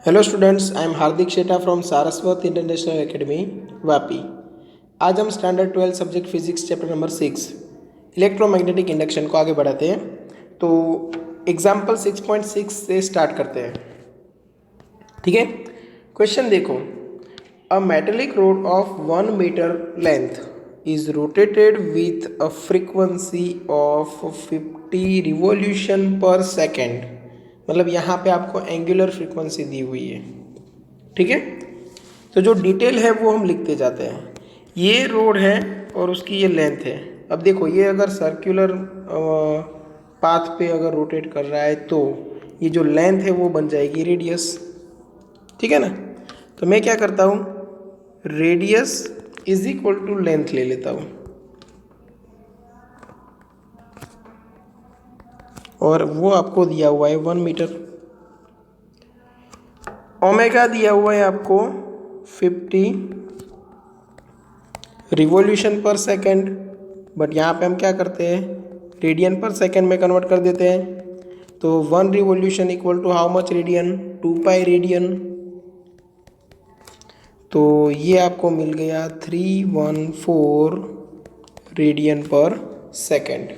Hello students, I am Hardik Sheta from Saraswat international academy Vapi. आज हम standard 12 subject physics chapter number 6 electromagnetic induction को आगे बढ़ाते हैं। तो एग्जाम्पल 6.6 से स्टार्ट करते हैं। ठीक है, क्वेश्चन देखो। A metallic rod of 1 metre length is rotated with a frequency of 50 revolution per second. मतलब यहाँ पे आपको एंगुलर फ्रीक्वेंसी दी हुई है। ठीक है, तो जो डिटेल है वो हम लिखते जाते हैं। ये रोड है और उसकी ये लेंथ है। अब देखो, ये अगर सर्कुलर पाथ पे अगर रोटेट कर रहा है तो ये जो लेंथ है वो बन जाएगी रेडियस। ठीक है ना, तो मैं क्या करता हूँ, radius is equal to length ले लेता हूँ और वो आपको दिया हुआ है 1 मीटर। ओमेगा दिया हुआ है आपको 50 रिवॉल्यूशन पर सेकेंड, बट यहाँ पे हम क्या करते हैं, रेडियन पर सेकेंड में कन्वर्ट कर देते हैं। तो 1 revolution equal to how much radian, 2 pi radian. तो ये आपको मिल गया 314 रेडियन पर सेकेंड।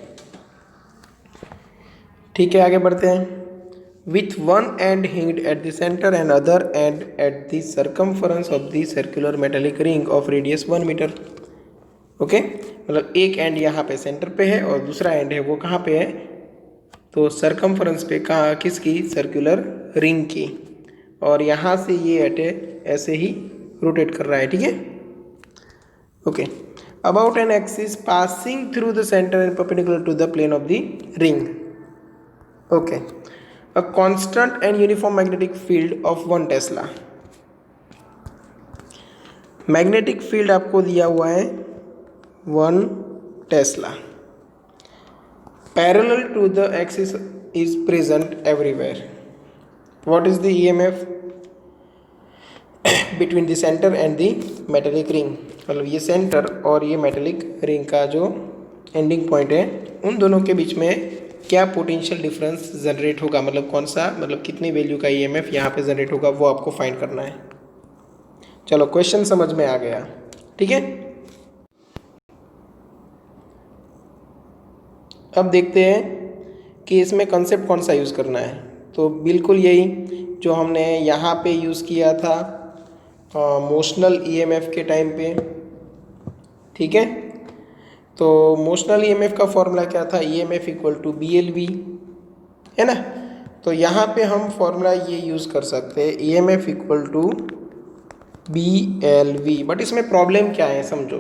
ठीक है, आगे बढ़ते हैं। with one end hinged at the center and other end at the circumference of the circular metallic ring of radius 1 metre. Okay, मतलब एक एंड यहाँ पे सेंटर पे है और दूसरा एंड है वो कहाँ पे है, तो सरकमफरेंस पे, कहाँ, किसकी, सर्कुलर रिंग की। और यहाँ से ये अटे ऐसे ही रोटेट कर रहा है। ठीक है, okay. About an axis passing through the centre and perpendicular to the plane of the ring. Okay, a constant and uniform magnetic field of 1 tesla. Magnetic field आपको दिया हुआ है 1 tesla. Parallel to the axis is present everywhere. What is the EMF between the centre and the metallic ring. मतलब ये centre और ये metallic ring का जो एंडिंग पॉइंट है, उन दोनों के बीच में क्या पोटेंशियल डिफरेंस जनरेट होगा, मतलब कौन सा, मतलब कितनी वैल्यू का ईएमएफ यहाँ पे जनरेट होगा, वो आपको फाइंड करना है। चलो, क्वेश्चन समझ में आ गया। ठीक है, अब देखते हैं कि इसमें कंसेप्ट कौन सा यूज़ करना है। तो बिल्कुल यही जो हमने यहाँ पे यूज़ किया था मोशनल ईएमएफ के टाइम पे। ठीक है, तो मोशनल ईएमएफ का फॉर्मूला क्या था, ईएमएफ इक्वल टू BLV, है ना। तो यहाँ पे हम फॉर्मूला ये यूज़ कर सकते हैं, EMF equal to BLV। But इसमें प्रॉब्लम क्या है समझो।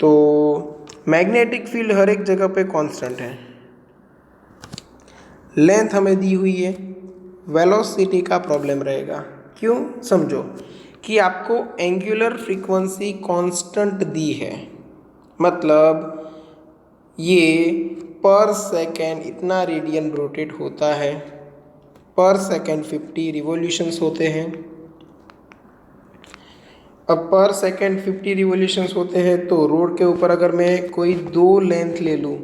तो मैग्नेटिक फील्ड हर एक जगह पे कांस्टेंट है, लेंथ हमें दी हुई है, वेलोसिटी का प्रॉब्लम रहेगा। क्यों, समझो कि आपको एंगुलर फ्रीक्वेंसी कांस्टेंट दी है, मतलब ये पर सेकेंड इतना रेडियन रोटेट होता है, पर सेकेंड 50 रिवॉल्यूशंस होते हैं। अब पर सेकेंड 50 रिवॉल्यूशंस होते हैं तो रोड के ऊपर अगर मैं कोई 2 लेंथ ले लूँ,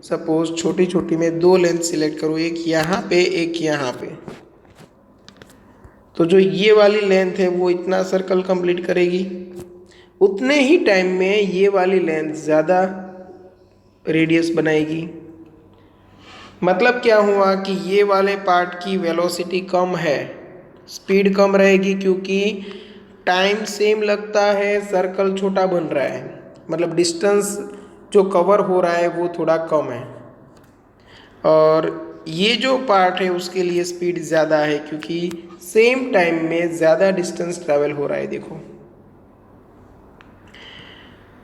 सपोज छोटी छोटी मैं 2 लेंथ सिलेक्ट करूँ, एक यहाँ पे एक यहाँ पे, तो जो ये वाली लेंथ है वो इतना सर्कल कंप्लीट करेगी, उतने ही टाइम में ये वाली लेंथ ज़्यादा रेडियस बनाएगी। मतलब क्या हुआ कि ये वाले पार्ट की वेलोसिटी कम है, स्पीड कम रहेगी, क्योंकि टाइम सेम लगता है, सर्कल छोटा बन रहा है, मतलब डिस्टेंस जो कवर हो रहा है वो थोड़ा कम है। और ये जो पार्ट है उसके लिए स्पीड ज़्यादा है, क्योंकि सेम टाइम में ज़्यादा डिस्टेंस ट्रैवल हो रहा है। देखो,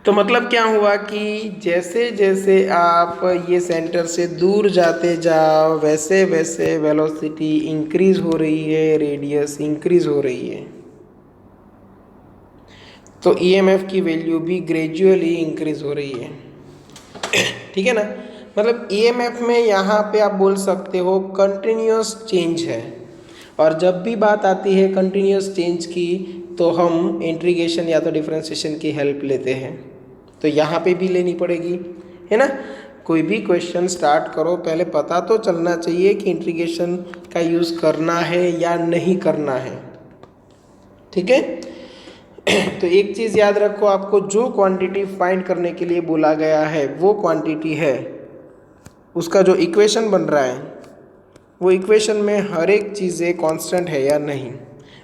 तो मतलब क्या हुआ कि जैसे जैसे आप ये सेंटर से दूर जाते जाओ, वैसे वैसे वेलोसिटी इंक्रीज हो रही है, रेडियस इंक्रीज हो रही है। तो ईएमएफ की वैल्यू भी ग्रेजुअली इंक्रीज हो रही है। ठीक है ना, मतलब ईएमएफ में यहाँ पे आप बोल सकते हो कंटिन्यूस चेंज है। और जब भी बात आती है कंटिन्यूस चेंज की, तो हम इंटीग्रेशन या तो डिफरेंशिएशन की हेल्प लेते हैं, तो यहाँ पे भी लेनी पड़ेगी, है ना। कोई भी क्वेश्चन स्टार्ट करो पहले पता तो चलना चाहिए कि इंटीग्रेशन का यूज़ करना है या नहीं करना है, ठीक है। तो एक चीज़ याद रखो, आपको जो क्वांटिटी फाइंड करने के लिए बोला गया है वो क्वांटिटी है, उसका जो इक्वेशन बन रहा है वो इक्वेशन में हर एक चीज़ें कांस्टेंट है या नहीं।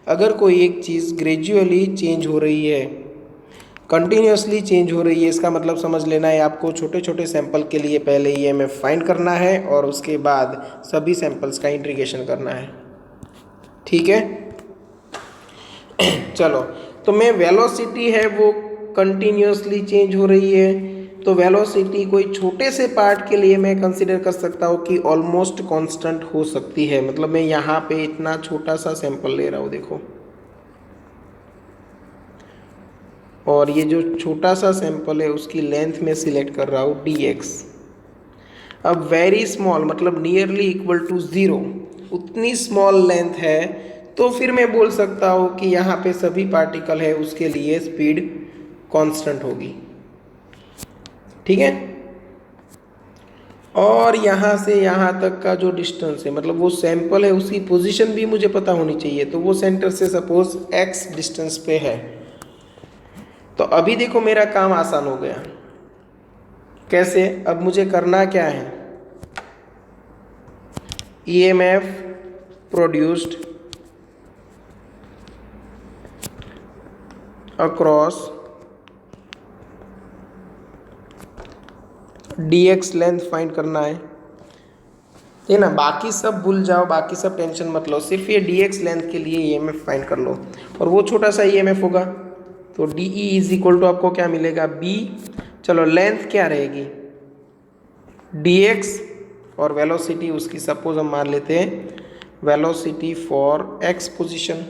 अगर कोई एक चीज़ ग्रेजुअली चेंज हो रही है, कंटिन्यूसली चेंज हो रही है, इसका मतलब समझ लेना है आपको छोटे छोटे सैंपल के लिए पहले ईएमएफ फाइंड करना है और उसके बाद सभी सैंपल्स का इंटीग्रेशन करना है, ठीक है। चलो, तो मैं वेलोसिटी है वो कंटिन्यूसली चेंज हो रही है, तो वेलोसिटी कोई छोटे से पार्ट के लिए मैं कंसीडर कर सकता हूँ कि ऑलमोस्ट कांस्टेंट हो सकती है। मतलब मैं यहाँ पे इतना छोटा सा सैंपल ले रहा हूँ, देखो, और ये जो छोटा सा सैंपल है उसकी लेंथ में सिलेक्ट कर रहा हूँ dx। अब वेरी स्मॉल मतलब नियरली इक्वल टू 0, उतनी स्मॉल लेंथ है तो फिर मैं बोल सकता हूँ कि यहाँ पे सभी पार्टिकल है उसके लिए स्पीड कांस्टेंट होगी, ठीक है। और यहाँ से यहाँ तक का जो डिस्टेंस है, मतलब वो सैंपल है उसकी पोजीशन भी मुझे पता होनी चाहिए। तो वो सेंटर से सपोज x डिस्टेंस पे है, तो अभी देखो मेरा काम आसान हो गया। कैसे? अब मुझे करना क्या है, EMF produced across dx length find करना है ना। बाकी सब भूल जाओ, बाकी सब टेंशन मत लो, सिर्फ ये dx लेंथ के लिए EMF फाइंड कर लो। और वो छोटा सा EMF होगा तो DE इज इक्वल टू आपको क्या मिलेगा, B। चलो, लेंथ क्या रहेगी, dx, और वेलोसिटी उसकी सपोज हम मान लेते हैं वेलोसिटी फॉर x पोजीशन।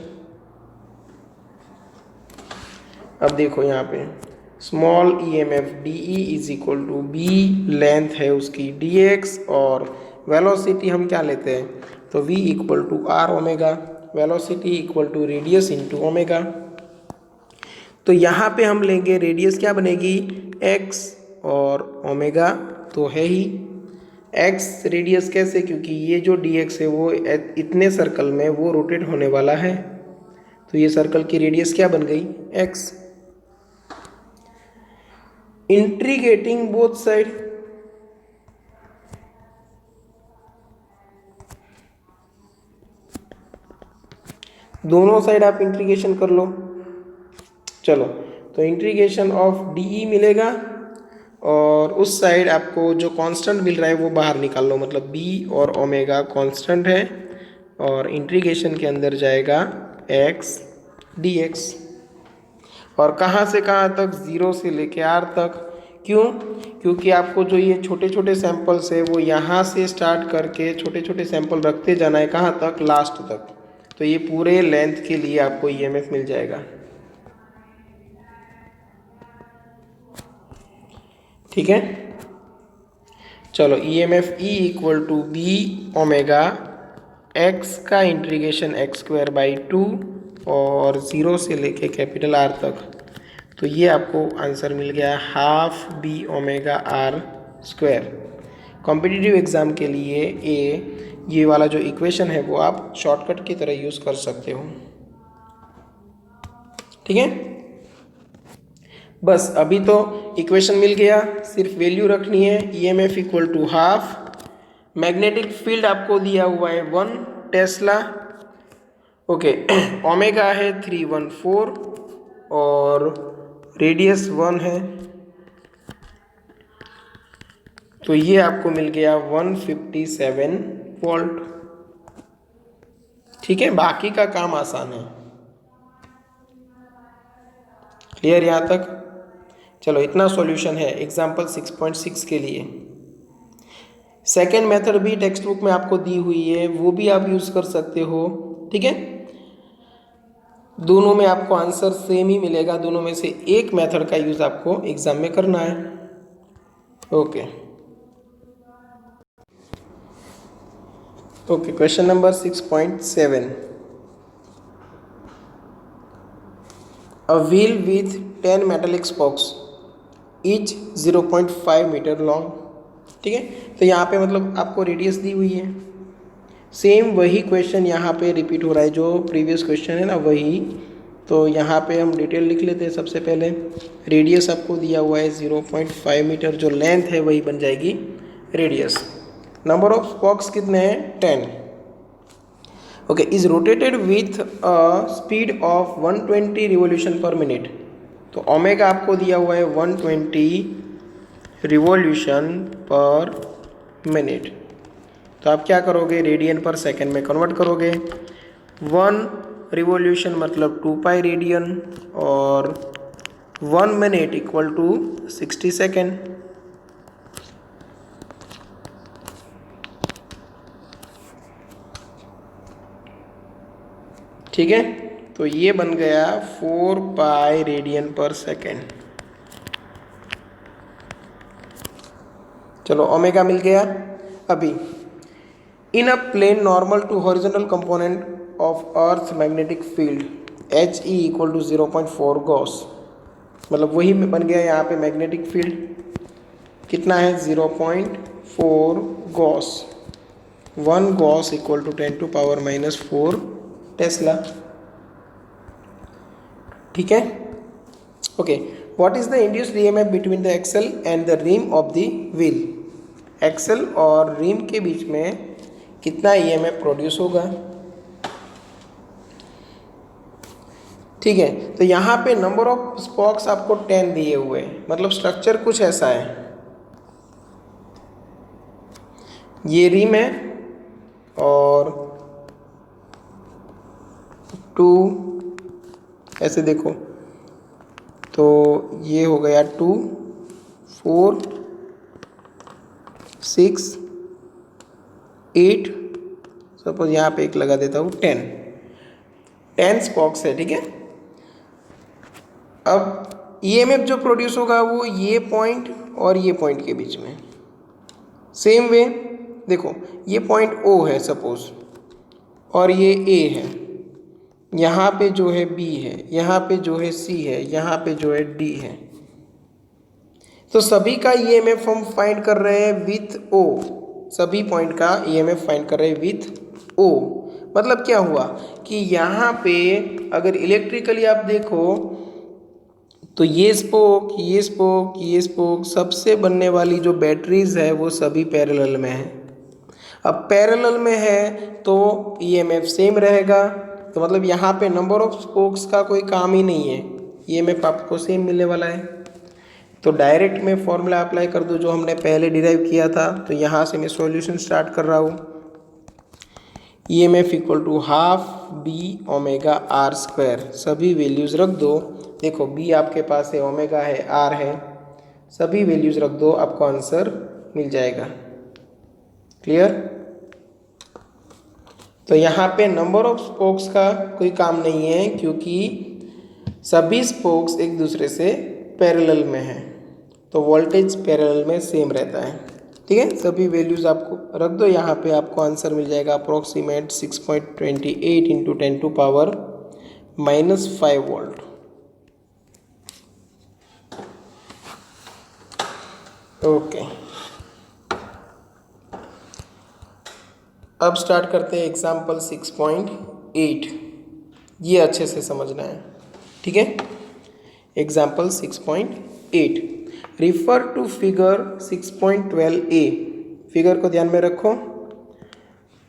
अब देखो यहाँ पे small EMF DE is equal to B, length है उसकी dx, और वेलोसिटी हम क्या लेते हैं, तो V equal to R omega, velocity equal to radius into omega. तो यहाँ पे हम लेंगे रेडियस क्या बनेगी, x, और ओमेगा तो है ही x रेडियस। कैसे? क्योंकि ये जो dx है वो इतने सर्कल में वो रोटेट होने वाला है, तो ये सर्कल की रेडियस क्या बन गई, x। इंटीग्रेटिंग बोथ साइड, दोनों साइड आप इंटीग्रेशन कर लो। चलो, तो इंटीग्रेशन ऑफ DE मिलेगा और उस साइड आपको जो कांस्टेंट मिल रहा है वो बाहर निकाल लो, मतलब B और ओमेगा कांस्टेंट है, और इंटीग्रेशन के अंदर जाएगा x dx। और कहाँ से कहाँ तक, 0 से लेके R तक। क्यों? क्योंकि आपको जो ये छोटे छोटे सैंपल्स है वो यहाँ से स्टार्ट करके छोटे छोटे सैंपल रखते जाना है, कहाँ तक, लास्ट तक। तो ये पूरे लेंथ के लिए आपको EMF मिल जाएगा, ठीक है। चलो, EMF E equal to B omega x का इंटीग्रेशन x²/2 और 0 से लेके कैपिटल R तक। तो ये आपको आंसर मिल गया half B omega R²। Competitive exam के लिए ये वाला जो इक्वेशन है वो आप शॉर्टकट की तरह यूज़ कर सकते हो, ठीक है। बस अभी तो इक्वेशन मिल गया, सिर्फ वैल्यू रखनी है। EMF equal to half, magnetic field आपको दिया हुआ है 1 टेस्ला, ओके। ओमेगा है 314 और रेडियस 1 है, तो ये आपको मिल गया 157 वोल्ट, ठीक है। बाकी का काम आसान है, क्लियर यहाँ तक। चलो, इतना सॉल्यूशन है एग्जाम्पल 6.6 के लिए। सेकेंड मेथड भी टेक्स्ट बुक में आपको दी हुई है, वो भी आप यूज़ कर सकते हो, ठीक है। दोनों में आपको आंसर सेम ही मिलेगा, दोनों में से एक मेथड का यूज़ आपको एग्जाम में करना है, okay. Okay, question number 6.7। A wheel with 10 metallic spokes, each 0.5 meter long, ठीक है। तो यहाँ पे मतलब आपको रेडियस दी हुई है, सेम वही क्वेश्चन यहाँ पे रिपीट हो रहा है, जो प्रीवियस क्वेश्चन है ना वही। तो यहाँ पे हम डिटेल लिख लेते हैं। सबसे पहले रेडियस आपको दिया हुआ है 0.5 मीटर, जो लेंथ है वही बन जाएगी रेडियस। नंबर ऑफ स्पोक्स कितने हैं? 10। Okay, is rotated with a speed of 120 revolution per minute. तो ओमेगा आपको दिया हुआ है 120 रिवोल्यूशन पर मिनट। तो आप क्या करोगे, रेडियन पर सेकेंड में कन्वर्ट करोगे। 1 रिवोल्यूशन मतलब 2 पाई रेडियन, और 1 मिनट इक्वल टू 60 सेकेंड। ठीक है, तो ये बन गया 4 पाई रेडियन पर सेकेंड। चलो ओमेगा मिल गया। अभी in a plane normal to horizontal component of earth magnetic field H E equal to 0.4 gauss, मतलब वही बन गया यहाँ पे मैग्नेटिक फील्ड कितना है 0.4 gauss. 1 gauss equal to 10 to power -4 tesla. ठीक है। Okay, what is the induced EMF between the axle and the rim of the wheel. Axle और रिम के बीच में कितना ईएमएफ प्रोड्यूस होगा। ठीक है, तो यहाँ पे नंबर ऑफ स्पोक्स आपको 10 दिए हुए हैं, मतलब स्ट्रक्चर कुछ ऐसा है। ये रिम है और 2 ऐसे देखो, तो ये हो गया 2, 4, 6, 8, सपोज यहाँ पे एक लगा देता हूँ 10 स्पोक्स है। ठीक है, अब ईएमएफ जो प्रोड्यूस होगा वो ये पॉइंट और ये पॉइंट के बीच में। सेम वे देखो, ये पॉइंट O है सपोज, और ये A है, यहाँ पे जो है B है, यहाँ पे जो है C है, यहाँ पे जो है D है। तो सभी का ईएमएफ हम फाइंड कर रहे हैं विथ O, सभी पॉइंट का ईएमएफ फाइंड कर रहे हैं विथ O। मतलब क्या हुआ कि यहाँ पे अगर इलेक्ट्रिकली आप देखो तो ये स्पोक, ये स्पोक, ये स्पोक, सबसे बनने वाली जो बैटरीज है वो सभी पैरेलल में है। अब पैरेलल में है तो ईएमएफ सेम रहेगा, तो मतलब यहाँ पे नंबर ऑफ स्पोक्स का कोई काम ही नहीं है, ईएमएफ आपको सेम मिलने वाला है। तो डायरेक्ट में फॉर्मूला अप्लाई कर दो जो हमने पहले डिराइव किया था। तो यहाँ से मैं सॉल्यूशन स्टार्ट कर रहा हूँ। EMF equal to half B omega R square, सभी वैल्यूज़ रख दो। देखो बी आपके पास है, ओमेगा है, आर है, सभी वैल्यूज़ रख दो, आपको आंसर मिल जाएगा। क्लियर। तो यहाँ पे नंबर ऑफ स्पोक्स का कोई काम नहीं है, क्योंकि सभी स्पोक्स एक दूसरे से पैरेलल में हैं, तो वोल्टेज पैरेलल में सेम रहता है। ठीक है, सभी वैल्यूज़ आपको रख दो। यहाँ पे आपको आंसर मिल जाएगा approximate 6.28 into 10 to power -5 volt. Okay, अब स्टार्ट करते हैं एग्जाम्पल 6.8। ये अच्छे से समझना है। ठीक है, example 6.8, refer to figure 6.12a। Figure को ध्यान में रखो।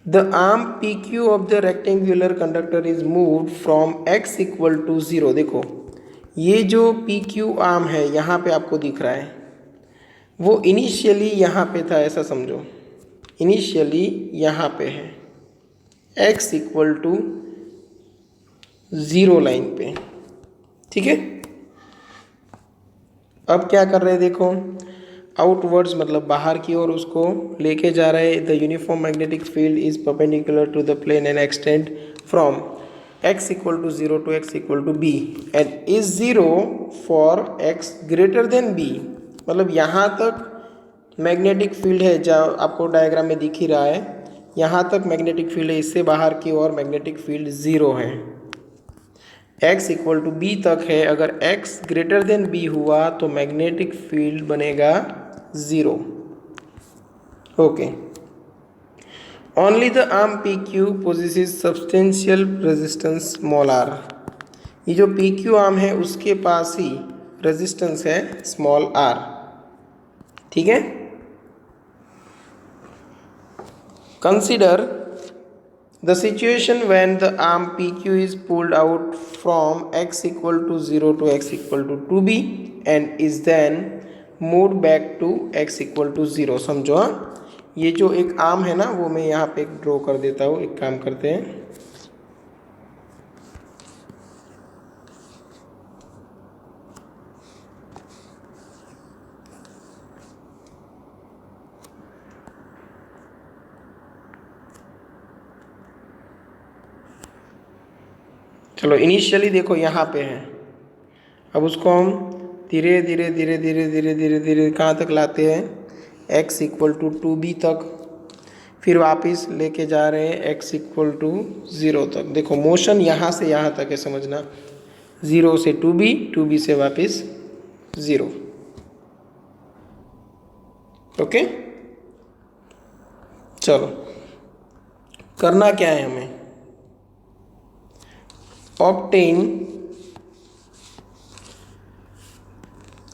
The arm P Q of the rectangular conductor is moved from x equal to 0। देखो ये जो पी क्यू आर्म है यहाँ पे आपको दिख रहा है, वो इनिशियली यहाँ पे था, ऐसा समझो। इनिशियली यहाँ पे है, x इक्वल टू 0 लाइन पे। ठीक है, अब क्या कर रहे हैं देखो, आउटवर्ड्स मतलब बाहर की ओर उसको लेके जा रहे हैं। The uniform magnetic field is perpendicular to the plane and extend from x equal to 0 to x equal to b and is 0 for x greater than b। मतलब यहाँ तक मैग्नेटिक फील्ड है, जहाँ आपको डायग्राम में दिख ही रहा है, यहाँ तक मैग्नेटिक फील्ड है, इससे बाहर की ओर मैग्नेटिक फील्ड 0 है। x इक्वल टू बी तक है, अगर x ग्रेटर देन b हुआ तो मैग्नेटिक फील्ड बनेगा 0। Okay, only the arm P Q possesses substantial resistance small R. ये जो पी क्यू आर्म है उसके पास ही रेजिस्टेंस है स्मॉल आर। ठीक है, consider the situation when the arm PQ is pulled out from x equal to 0 to x equal to 2b and is then moved back to x equal to 0। समझो हाँ, ये जो एक arm है ना वो मैं यहाँ पे एक ड्रॉ कर देता हूँ। एक काम करते हैं, चलो इनिशियली देखो यहाँ पे है, अब उसको हम धीरे धीरे धीरे धीरे धीरे धीरे धीरे कहाँ तक लाते हैं, x इक्वल टू 2b तक, फिर वापस लेके जा रहे हैं x इक्वल टू 0 तक। देखो मोशन यहाँ से यहाँ तक है, समझना, 0 से 2b, 2b से वापस 0। ओके, चलो करना क्या है हमें, obtain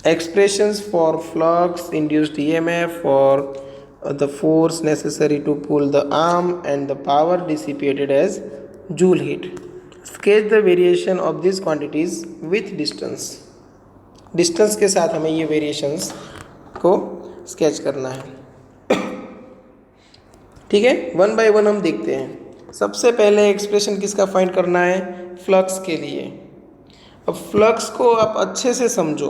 expressions for flux, induced EMF, for the force necessary to pull the arm and the power dissipated as joule heat। Sketch the variation of these quantities with distance। Distance के साथ हमें ये variations को sketch करना है। ठीक है, one by one हम देखते हैं। सबसे पहले एक्सप्रेशन किसका फाइंड करना है, फ्लक्स के लिए। अब फ्लक्स को आप अच्छे से समझो,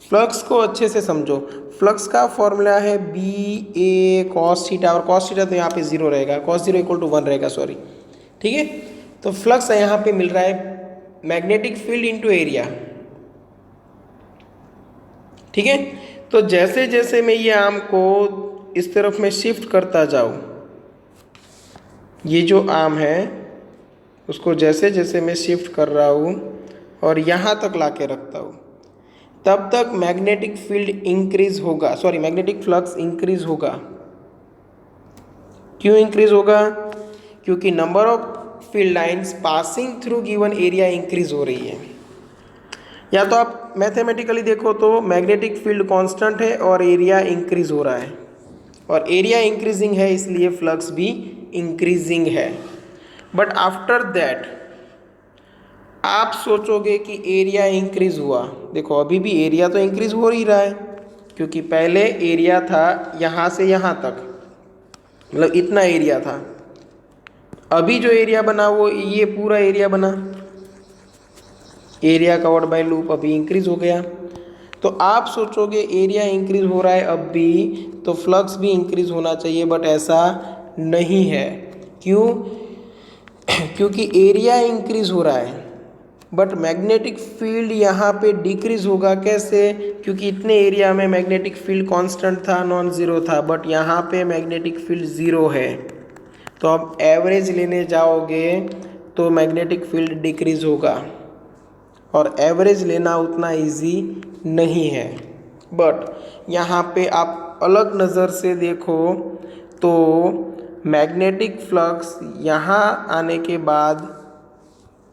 फ्लक्स को अच्छे से समझो। फ्लक्स का फॉर्मूला है बी ए कॉस थीटा, और कॉस थीटा तो यहाँ पे 0 रहेगा, कॉस 0 इक्वल टू 1 रहेगा, सॉरी। ठीक है, तो फ्लक्स यहाँ पे मिल रहा है मैग्नेटिक फील्ड इनटू एरिया। ठीक है, तो जैसे जैसे मैं ये आर्म को इस तरफ में शिफ्ट करता जाऊँ, ये जो आर्म है उसको जैसे जैसे मैं शिफ्ट कर रहा हूँ और यहाँ तक ला के रखता हूँ, तब तक मैग्नेटिक फील्ड इंक्रीज होगा, सॉरी मैग्नेटिक फ्लक्स इंक्रीज होगा। क्यों इंक्रीज होगा, क्योंकि number of field lines passing through given area increase हो रही है। या तो आप मैथमेटिकली देखो तो मैग्नेटिक फील्ड कांस्टेंट है और एरिया इंक्रीज हो रहा है, और एरिया इंक्रीजिंग है इसलिए फ्लक्स भी इंक्रीजिंग है। बट आफ्टर दैट आप सोचोगे कि एरिया इंक्रीज हुआ, देखो अभी भी एरिया तो इंक्रीज हो ही रहा है, क्योंकि पहले एरिया था यहाँ से यहाँ तक, मतलब इतना एरिया था। अभी जो एरिया बना वो ये पूरा एरिया बना, एरिया कवर्ड बाय लूप अभी इंक्रीज हो गया। तो आप सोचोगे एरिया इंक्रीज हो रहा है अब भी, तो फ्लक्स भी इंक्रीज होना चाहिए, बट ऐसा नहीं है। क्यों, क्योंकि एरिया इंक्रीज हो रहा है बट मैग्नेटिक फील्ड यहाँ पे डिक्रीज होगा। कैसे, क्योंकि इतने एरिया में मैग्नेटिक फील्ड कांस्टेंट था, नॉन ज़ीरो था, बट यहाँ पे मैग्नेटिक फील्ड ज़ीरो है। तो अब एवरेज लेने जाओगे तो मैग्नेटिक फील्ड डिक्रीज होगा, और एवरेज लेना उतना इजी नहीं है। बट यहाँ पे आप अलग नज़र से देखो तो मैग्नेटिक फ्लक्स यहाँ आने के बाद,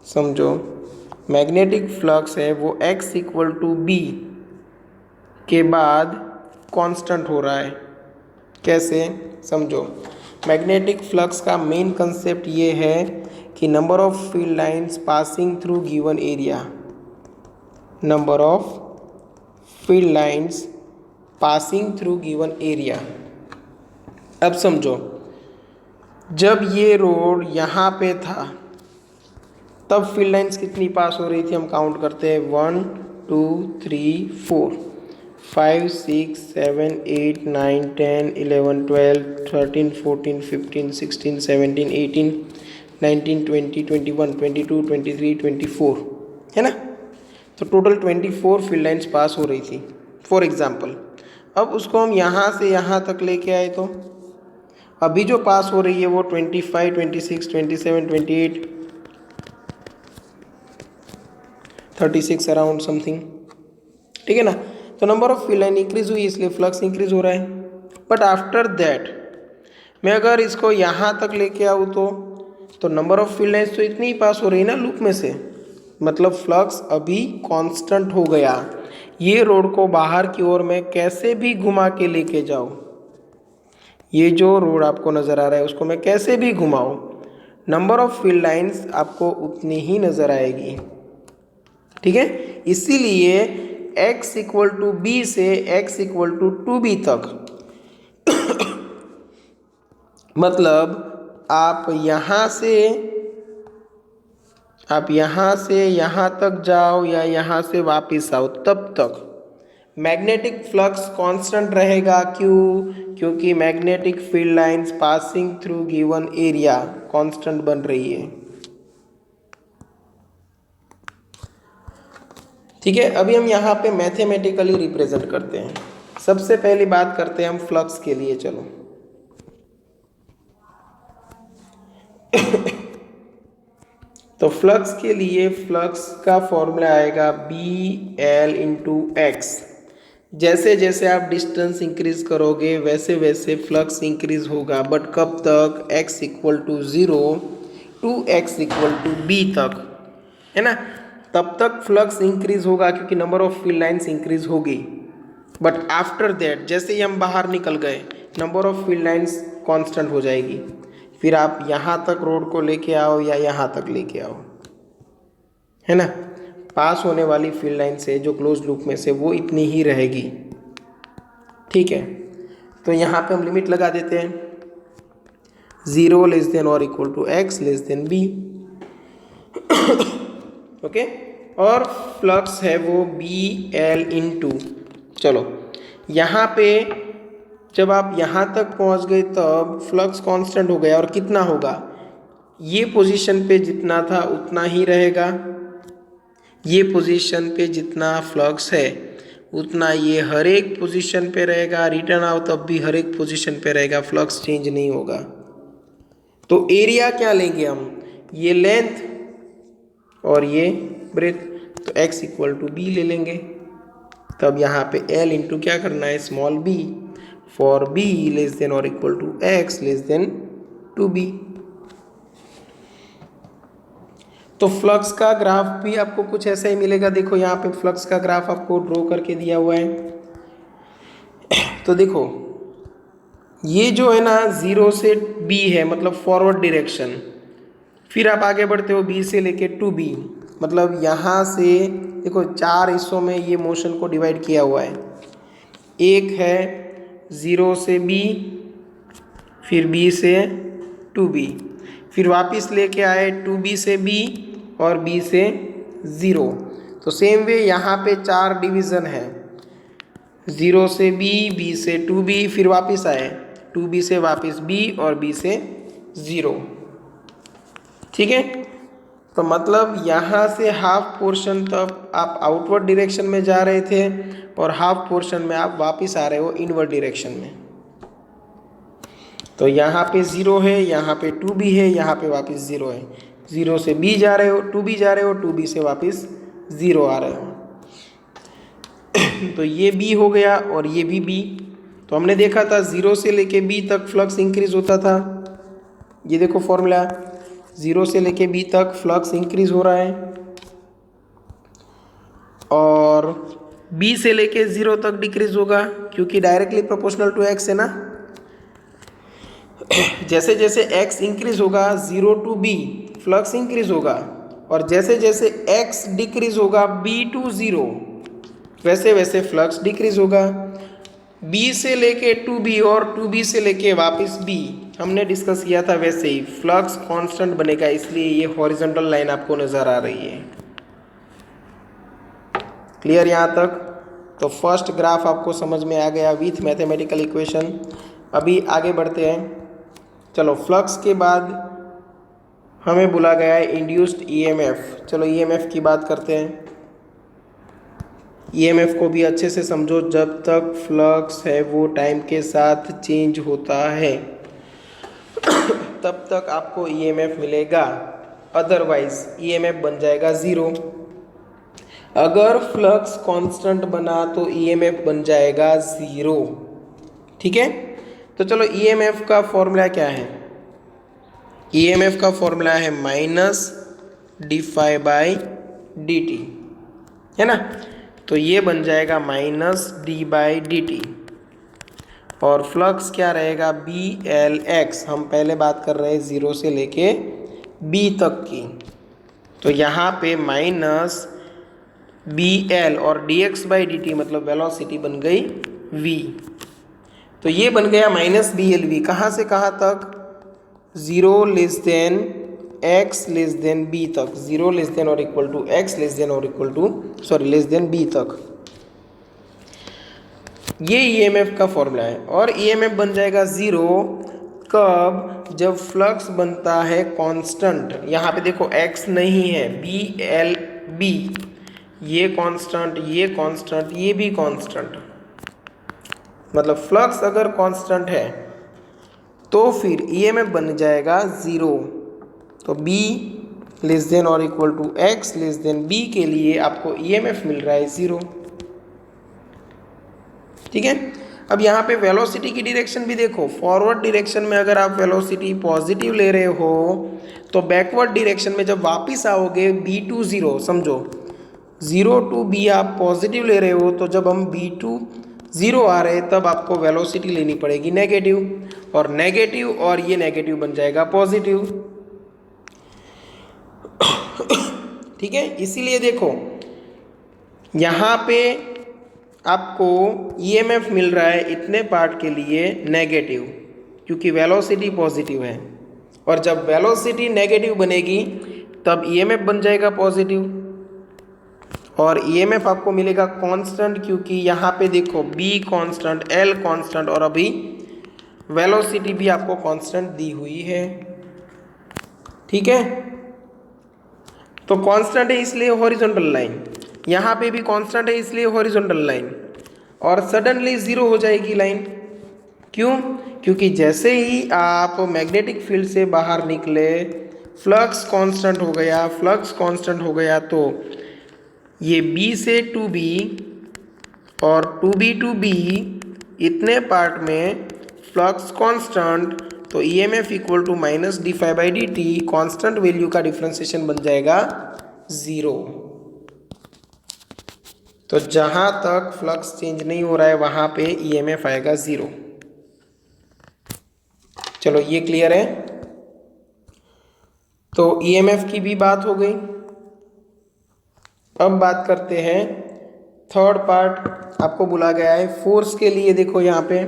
समझो मैग्नेटिक फ्लक्स है वो x इक्वल टू बी के बाद कांस्टेंट हो रहा है। कैसे, समझो मैग्नेटिक फ्लक्स का मेन कंसेप्ट ये है कि number of field lines passing through given area, number of field lines passing through given area. अब समझो जब ये रोड यहाँ पे था तब फील्ड लाइंस कितनी पास हो रही थी, हम काउंट करते हैं 1 2 3 4 5 6 7 8 9 10 11 12 13 14 15 16 17 18 19 20 21 22 23 24, है ना। तो टोटल 24 फील्ड लाइंस पास हो रही थी फॉर एग्जांपल। अब उसको हम यहाँ से यहाँ तक लेके आए तो अभी जो पास हो रही है वो 25 26 27 28 36 अराउंड समथिंग, ठीक है ना। तो number of field line increase हुई इसलिए फ्लक्स इंक्रीज हो रहा है। बट आफ्टर दैट मैं अगर इसको यहाँ तक लेके आऊँ तो नंबर ऑफ फील्ड लाइन्स तो इतनी ही पास हो रही ना लूप में से, मतलब फ्लक्स अभी कांस्टेंट हो गया। ये रोड को बाहर की ओर मैं कैसे भी घुमा के लेके जाऊँ, ये जो रोड आपको नज़र आ रहा है उसको मैं कैसे भी घुमाऊँ, नंबर ऑफ फील्ड लाइन्स आपको उतनी ही नज़र आएगी। ठीक है, इसीलिए x इक्वल टू बी से x इक्वल टू 2b तक मतलब आप यहाँ से यहाँ तक जाओ या यहाँ से वापस आओ, तब तक मैग्नेटिक फ्लक्स कांस्टेंट रहेगा। क्यों? क्योंकि magnetic field lines passing through given area constant बन रही है। ठीक है, अभी हम यहाँ पे मैथमेटिकली रिप्रेजेंट करते हैं। सबसे पहली बात करते हैं हम फ्लक्स के लिए। चलो तो फ्लक्स के लिए फ्लक्स का फॉर्मूला आएगा बी एल इंटू एक्स। जैसे जैसे आप डिस्टेंस इंक्रीज करोगे वैसे वैसे फ्लक्स इंक्रीज होगा, बट कब तक? x equal to 0 to x equal to B तक, है ना, तब तक फ्लक्स इंक्रीज होगा क्योंकि number of field lines increase होगी। बट आफ्टर दैट जैसे ही हम बाहर निकल गए number of field lines constant हो जाएगी। फिर आप यहाँ तक रोड को लेके आओ या यहाँ तक लेके आओ, है ना, पास होने वाली फील्ड लाइन से जो क्लोज लूप में से वो इतनी ही रहेगी। ठीक है, तो यहाँ पे हम लिमिट लगा देते हैं 0 लेस देन और equal to x less than b। Okay, और फ्लक्स है वो बी एल इंटू, चलो यहाँ पे जब आप यहाँ तक पहुँच गए तब फ्लक्स कांस्टेंट हो गया और कितना होगा? ये पोजीशन पे जितना था उतना ही रहेगा, ये पोजीशन पे जितना फ्लक्स है उतना ये हर एक पोजीशन पे रहेगा, रिटर्न आओ तब भी हर एक पोजीशन पे रहेगा, फ्लक्स चेंज नहीं होगा। तो एरिया क्या लेंगे हम? ये लेंथ और ये ब्रेथ, तो x इक्वल टू बी ले लेंगे। तब यहाँ पे l इंटू क्या करना है? Small b, for b less than और equal to x less than 2b। तो फ्लक्स का ग्राफ भी आपको कुछ ऐसा ही मिलेगा। देखो यहाँ पे फ्लक्स का ग्राफ आपको ड्रॉ करके दिया हुआ है। तो देखो ये जो है ना 0 से b है, मतलब फॉरवर्ड डायरेक्शन। फिर आप आगे बढ़ते हो b से लेके 2b, मतलब यहाँ से देखो 4 हिस्सों में ये मोशन को डिवाइड किया हुआ है। एक है 0 से b, फिर b से 2b, फिर वापस लेके आए 2b से b और b से 0। तो सेम वे यहाँ पे 4 डिवीज़न है, 0 से b, b से 2b, फिर वापस आए 2b से वापस b और b से 0। ठीक है, तो मतलब यहाँ से हाफ पोर्शन तक आप आउटवर्ड डायरेक्शन में जा रहे थे और हाफ पोर्शन में आप वापस आ रहे हो इनवर्ड डायरेक्शन में। तो यहाँ पे 0 है, यहाँ पे 2b है, यहाँ पे वापस 0 है। 0 से b जा रहे हो, 2b जा रहे हो, 2b से वापस 0 आ रहे हो। तो ये b हो गया और ये भी b। तो हमने देखा था 0 से लेके b तक फ्लक्स इंक्रीज होता था। ये देखो फॉर्मूला, 0 से लेके b तक फ्लक्स इंक्रीज हो रहा है और b से लेके 0 तक डिक्रीज होगा क्योंकि डायरेक्टली प्रोपोर्शनल टू x है ना। जैसे जैसे x इंक्रीज होगा 0 टू b फ्लक्स इंक्रीज होगा, और जैसे जैसे x डिक्रीज होगा b टू 0 वैसे वैसे फ्लक्स डिक्रीज होगा। b से लेके 2b और 2b से लेके वापस b हमने डिस्कस किया था, वैसे ही फ्लक्स कांस्टेंट बनेगा, इसलिए ये हॉरिजॉन्टल लाइन आपको नज़र आ रही है। क्लियर यहाँ तक? तो फर्स्ट ग्राफ आपको समझ में आ गया विथ मैथमेटिकल इक्वेशन। अभी आगे बढ़ते हैं। चलो फ्लक्स के बाद हमें बोला गया है इंड्यूस्ड ईएमएफ। चलो ईएमएफ की बात करते हैं। ईएमएफ को भी अच्छे से समझो। जब तक फ्लक्स है वो टाइम के साथ चेंज होता है तब तक आपको ईएमएफ मिलेगा, अदरवाइज ईएमएफ बन जाएगा 0। अगर फ्लक्स कांस्टेंट बना तो ईएमएफ बन जाएगा 0। ठीक है, तो चलो ईएमएफ का फॉर्मूला क्या है? ईएमएफ का फॉर्मूला है minus D phi by D T, है ना। तो ये बन जाएगा minus D by D T, और फ्लक्स क्या रहेगा? B L X. हम पहले बात कर रहे हैं 0 से लेके बी तक की, तो यहाँ पे माइनस बी एल और D x by D T मतलब वेलोसिटी बन गई v। तो ये बन गया माइनस बी एल वी। कहाँ से कहाँ तक? 0 less than x less than b तक, 0 लेस देन और equal to x less than और equal to less than b तक। ये ईएमएफ का फॉर्मूला है। और ईएमएफ बन जाएगा 0 कब? जब फ्लक्स बनता है कांस्टेंट। यहाँ पे देखो x नहीं है, बी एल बी, ये कांस्टेंट, ये कांस्टेंट, ये भी कांस्टेंट। मतलब फ्लक्स अगर कांस्टेंट है तो फिर ईएमएफ बन जाएगा 0। तो b लेस देन और equal to x less than b के लिए आपको ईएमएफ मिल रहा है 0। ठीक है। अब यहाँ पे वेलोसिटी की डायरेक्शन भी देखो। फॉरवर्ड डायरेक्शन में अगर आप वेलोसिटी पॉजिटिव ले रहे हो तो बैकवर्ड डायरेक्शन में जब वापस आओगे b टू 0, समझो 0 टू b आप पॉजिटिव ले रहे हो, तो जब हम b टू 0 आ रहे हैं तब आपको वेलोसिटी लेनी पड़ेगी नेगेटिव, और नेगेटिव और ये नेगेटिव बन जाएगा पॉजिटिव। ठीक है। इसीलिए देखो यहाँ पे आपको ईएमएफ मिल रहा है इतने पार्ट के लिए नेगेटिव, क्योंकि वेलोसिटी पॉजिटिव है, और जब वेलोसिटी नेगेटिव बनेगी तब ईएमएफ बन जाएगा पॉजिटिव, और ईएमएफ आपको मिलेगा कांस्टेंट, क्योंकि यहाँ पे देखो b कांस्टेंट, l कांस्टेंट, और अभी वेलोसिटी भी आपको कांस्टेंट दी हुई है। ठीक है। तो कांस्टेंट है इसलिए हॉरिजॉन्टल लाइन, यहाँ पे भी कांस्टेंट है इसलिए हॉरिजॉन्टल लाइन, और सडनली 0 हो जाएगी लाइन। क्यों? क्योंकि जैसे ही आप मैग्नेटिक फील्ड से बाहर निकले, फ्लक्स कांस्टेंट हो गया, फ्लक्स कांस्टेंट हो गया, तो ये b से टू b और टू b इतने पार्ट में फ्लक्स कांस्टेंट, तो EMF equal to minus D phi by D T, constant value का डिफ्रेंसिएशन बन जाएगा 0। तो जहाँ तक फ्लक्स चेंज नहीं हो रहा है वहाँ पे ईएमएफ आएगा 0। चलो ये क्लियर है। तो ईएमएफ की भी बात हो गई। अब बात करते हैं थर्ड पार्ट। आपको बोला गया है फोर्स के लिए। देखो यहाँ पे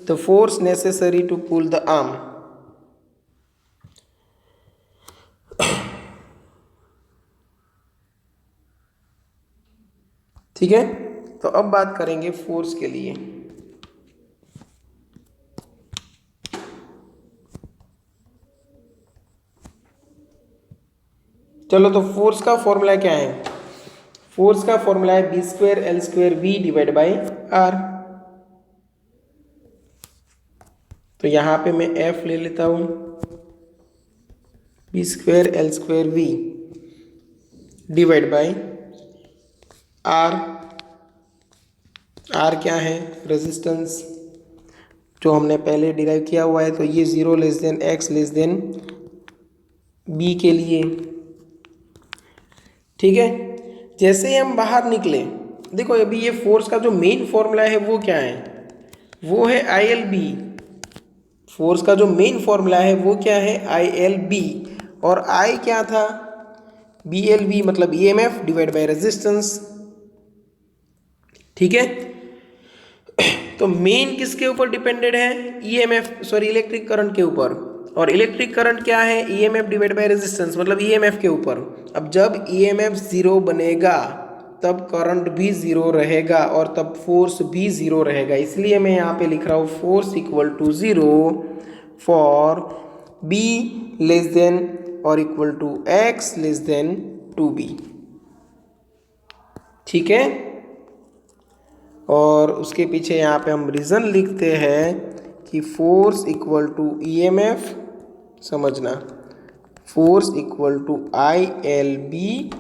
the force necessary to pull the arm. ठीक है। तो अब बात करेंगे फोर्स के लिए। चलो, तो फोर्स का फॉर्मूला क्या है? फोर्स का फॉर्मूला है B square L square V divide by R. तो यहाँ पे मैं एफ ले लेता हूँ, B square L square V divide by R. R क्या है? रेजिस्टेंस, जो हमने पहले डिराइव किया हुआ है। तो ये 0 less than X less than B के लिए। ठीक है। जैसे ही हम बाहर निकले, देखो अभी ये फोर्स का जो मेन फॉर्मूला है वो क्या है? वो है आई एल बी। फोर्स का जो मेन फॉर्मूला है वो क्या है? I L B. और आई क्या था? बी एल बी, मतलब E M F divide by resistance. ठीक है। तो मेन किसके ऊपर डिपेंडेड है? ईएमएफ, सॉरी इलेक्ट्रिक करंट के ऊपर। और इलेक्ट्रिक करंट क्या है? ईएमएफ डिवाइड बाय रेजिस्टेंस, मतलब ईएमएफ के ऊपर। अब जब ईएमएफ 0 बनेगा तब करंट भी 0 रहेगा और तब फोर्स भी 0 रहेगा। इसलिए मैं यहाँ पे लिख रहा हूँ force equal to 0 for B less than और equal to X less than 2b। ठीक है। और उसके पीछे यहाँ पे हम रीज़न लिखते हैं कि फोर्स इक्वल टू ईएमएफ, समझना, force equal to I L B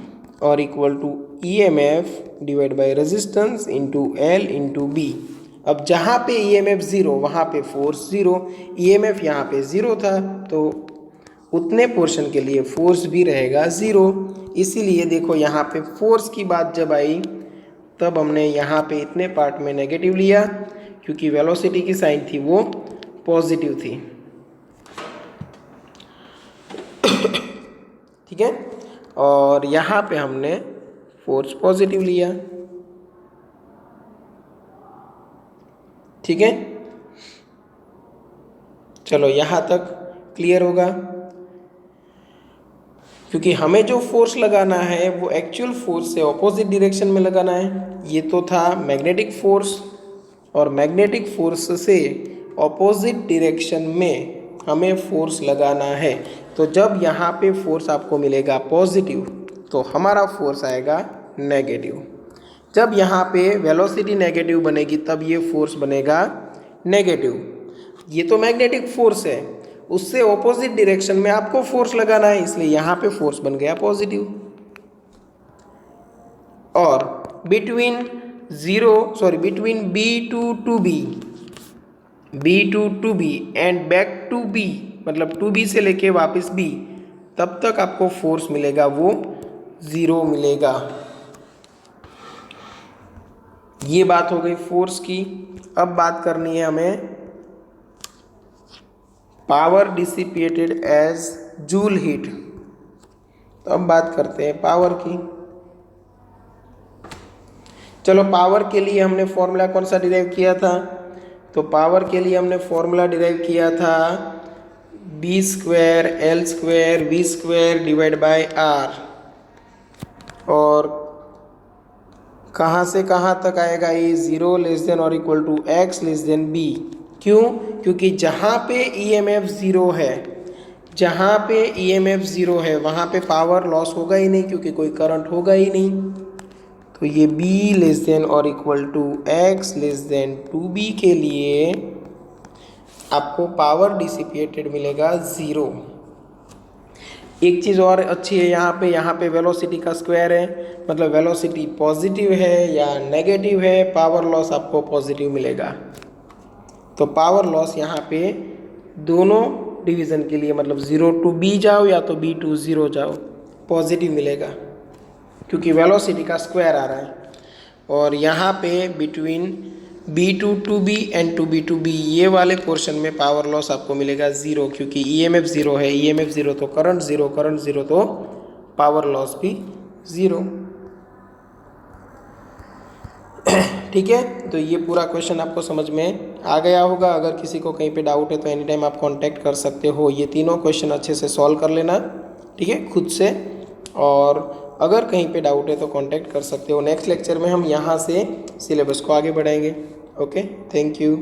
और equal to EMF divide by resistance into L into B. अब जहाँ पे ईएमएफ ज़ीरो वहाँ पे फोर्स ज़ीरो, ईएमएफ यहाँ पे ज़ीरो था तो उतने पोर्शन के लिए फोर्स भी रहेगा ज़ीरो। इसीलिए देखो यहाँ पे फोर्स की बात जब आई तब हमने यहाँ पे इतने पार्ट में नेगेटिव लिया क्योंकि वेलोसिटी की साइन थी वो पॉजिटिव थी। ठीक है, और यहाँ पे हमने फोर्स पॉजिटिव लिया। ठीक है, चलो यहाँ तक क्लियर होगा। क्योंकि हमें जो फोर्स लगाना है वो एक्चुअल फोर्स से ऑपोजिट डायरेक्शन में लगाना है। ये तो था मैग्नेटिक फोर्स, और मैग्नेटिक फोर्स से ऑपोजिट डायरेक्शन में हमें फोर्स लगाना है। तो जब यहाँ पे फोर्स आपको मिलेगा पॉजिटिव तो हमारा फोर्स आएगा नेगेटिव। जब यहाँ पे वेलोसिटी नेगेटिव बनेगी तब ये फोर्स बनेगा नेगेटिव। ये तो मैग्नेटिक फोर्स है, उससे ऑपोजिट डायरेक्शन में आपको फोर्स लगाना है, इसलिए यहाँ पे फोर्स बन गया पॉजिटिव। और between B to B and back to B, मतलब टू बी से लेके वापस बी, तब तक आपको फोर्स मिलेगा वो ज़ीरो मिलेगा। ये बात हो गई फोर्स की। अब बात करनी है हमें power dissipated as joule heat. तो अब बात करते हैं पावर की। चलो, पावर के लिए हमने फॉर्मूला कौन सा डिराइव किया था? तो पावर के लिए हमने फॉर्मूला डिराइव किया था B² L² V² divide by R। और कहाँ से कहाँ तक आएगा ये? 0 लेस देन और equal to x less than b। क्यों? क्योंकि जहाँ पे EMF ज़ीरो है, जहाँ पे EMF ज़ीरो है वहाँ पे पावर लॉस होगा ही नहीं, क्योंकि कोई करंट होगा ही नहीं। तो ये b लेस देन और equal to x less than 2b के लिए आपको पावर डिसिपेटेड मिलेगा ज़ीरो। एक चीज़ और अच्छी है यहाँ पे वेलोसिटी का स्क्वायर है, मतलब वेलोसिटी पॉजिटिव है या नेगेटिव है, पावर लॉस आपको पॉजिटिव मिलेगा। तो पावर लॉस यहाँ पे दोनों डिवीज़न के लिए, मतलब 0 to b जाओ या तो b to 0 जाओ, पॉजिटिव मिलेगा क्योंकि वेलोसिटी का स्क्वायर आ रहा है। और यहाँ पे between B to B and to B ये वाले पोर्शन में पावर लॉस आपको मिलेगा ज़ीरो, क्योंकि EMF ज़ीरो है। EMF ज़ीरो तो करंट ज़ीरो, करंट ज़ीरो तो पावर लॉस भी ज़ीरो। ठीक है, तो ये पूरा क्वेश्चन आपको समझ में आ गया होगा। अगर किसी को कहीं पे डाउट है तो एनी टाइम आप कांटेक्ट कर सकते हो। ये तीनों क्वेश्चन अच्छे से सॉल्व कर लेना, ठीक है, खुद से। और अगर कहीं पे डाउट है तो कांटेक्ट कर सकते हो। नेक्स्ट लेक्चर में हम यहाँ से सिलेबस को आगे बढ़ाएंगे। Okay, thank you.